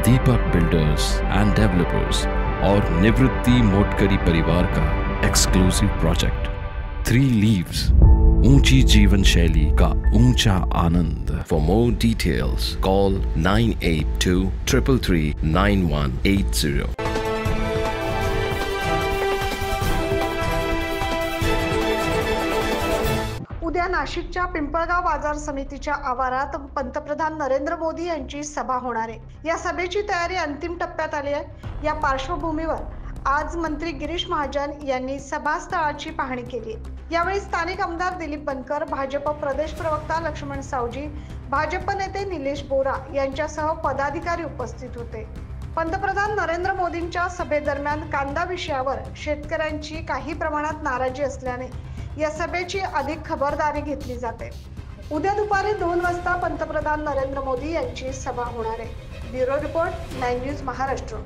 Deepak builders end developers और निवृत्ति मोटकरी परिवार का एक्सक्लूसिव प्रोजेक्ट 3 लीव्स, ऊंची जीवन शैली का ऊंचा आनंद। For more details call 9823339180। उद्या नाशिकच्या पिंपळगाव बाजार समितीच्या आवारात पंतप्रधान नरेंद्र मोदी यांची सभा होणार आहे। या सभेची तयारी अंतिम टप्प्यात आली आहे। या पार्श्वभूमीवर आज मंत्री गिरीश महाजन यांनी सभास्थळाची पाहणी केली। यावेळी स्थानिक आमदार दिलीप बनकर, भाजप प्रदेश प्रवक्ता लक्ष्मण सावजी, भाजप नेते निलेश बोरा यांच्यासह पदाधिकारी उपस्थित होते। पंतप्रधान नरेंद्र मोदींच्या सभेदरम्यान कांदा विषयावर शेतकऱ्यांची काही प्रमाणात नाराजी असल्याने या सभेची अधिक खबरदारी घेतली जाते। उद्या दुपारी 2 वाजता पंतप्रधान नरेंद्र मोदी यांची सभा होणार आहे। Bureau report 9 news Maharashtra.